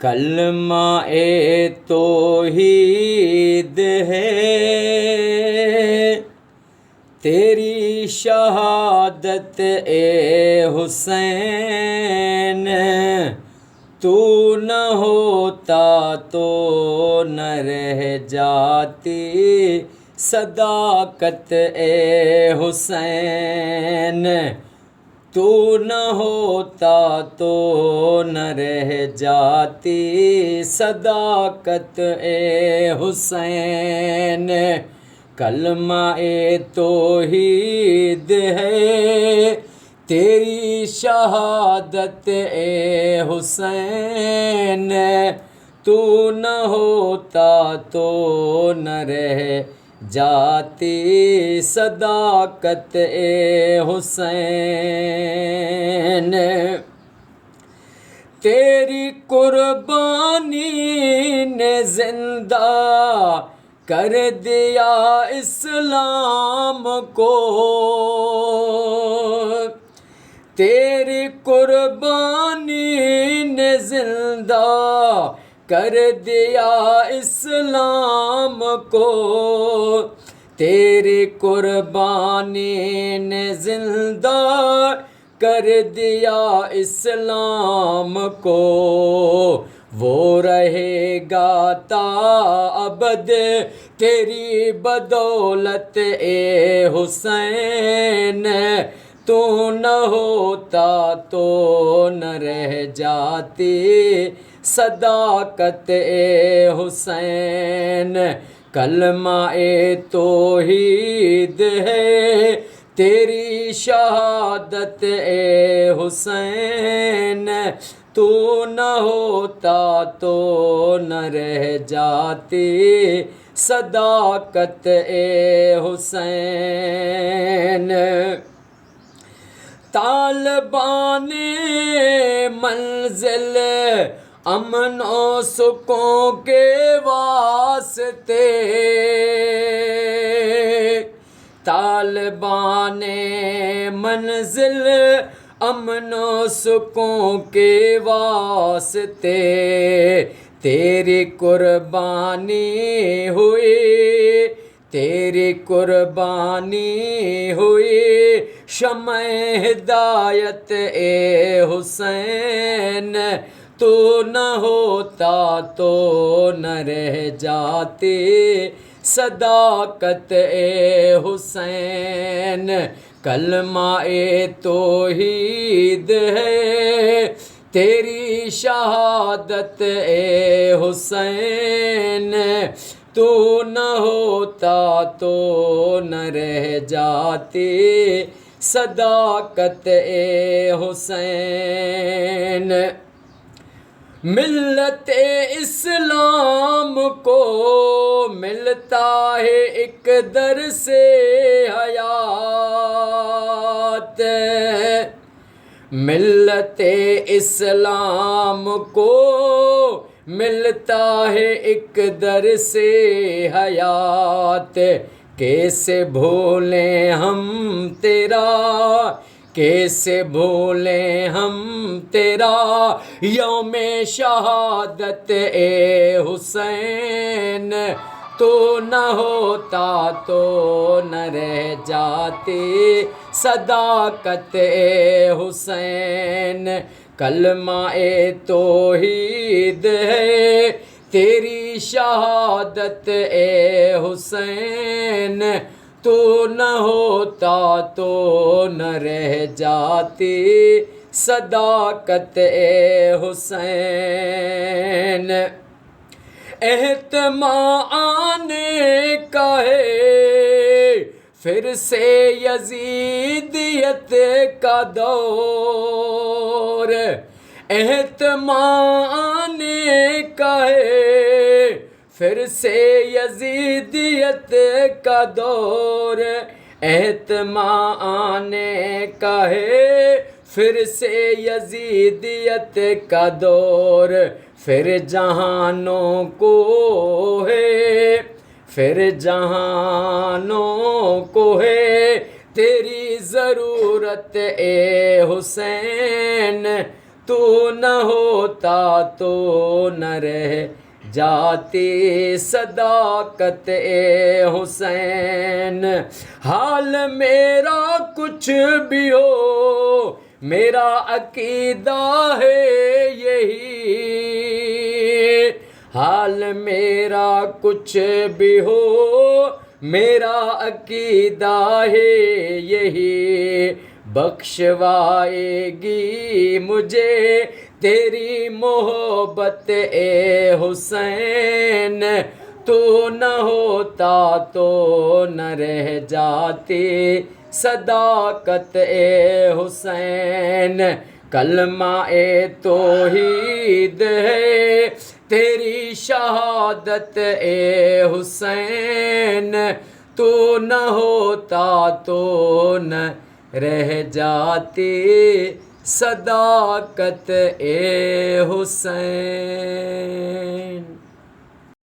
کلمہ توحید ہے تیری شہادت اے حسین، تو نہ ہوتا تو نہ رہ جاتی صداقت اے حسین، تو نہ ہوتا تو نہ رہ جاتی صداقت اے حسین۔ کلمہ توحید ہے تیری شہادت اے حسین، تو نہ ہوتا تو نہ رہ جاتی صداقت اے حسین۔ تیری قربانی نے زندہ کر دیا اسلام کو، تیری قربانی نے زندہ کر دیا اسلام کو، تیری قربانی نے زندہ کر دیا اسلام کو، وہ رہے گا تا ابد تیری بدولت اے حسین، تو نہ ہوتا تو نہ رہ جاتی صداقت اے حسین۔ کلمہ توحید ہے تیری شہادت اے حسین، تو نہ ہوتا تو نہ رہ جاتی صداقت اے حسین۔ طالبان منزل امن و سکون کے واسطے، طالبان منزل امن و سکون کے واسطے، تیری قربانی ہوئی، تیری قربانی ہوئی شمع ہدایت اے حسین، تو نہ ہوتا تو نہ رہ جاتی صداقت اے حسین۔ کلمہ توحید ہے تیری شہادت اے حسین، تو نہ ہوتا تو نہ رہ جاتی صداقت اے حسین۔ ملت اسلام کو ملتا ہے ایک درس حیات، ملت اسلام کو ملتا ہے ایک درس حیات، کیسے بھولیں ہم تیرا، کیسے بھولیں ہم تیرا یوم شہادت اے حسین، تو نہ ہوتا تو نہ رہ جاتی صداقت اے حسین۔ کلمہ توحید ہے تیری شہادت اے حسین، تو نہ ہوتا تو نہ رہ جاتی صداقت اے حسین۔ احتمام آنے کا ہے پھر سے یزیدیت کا دور، احتمام آنے کا ہے پھر سے یزیدیت کا دور، احتمام آنے کا ہے پھر سے یزیدیت کا دور، پھر جہانوں کو ہے، پھر جہانوں کو ہے تیری ضرورت اے حسین، تو نہ ہوتا تو نہ رہ جاتی صداقت اے حسین۔ حال میرا کچھ بھی ہو میرا عقیدہ ہے یہی، حال میرا کچھ بھی ہو میرا عقیدہ ہے یہی، بخشوائے گی مجھے تیری محبت اے حسین۔ تو نہ ہوتا تو نہ رہ جاتی صداقت اے حسین۔ کلمہ توحید ہے تیری شہادت اے حسین، تو نہ ہوتا تو نہ رہ جاتی صداقت اے حسین۔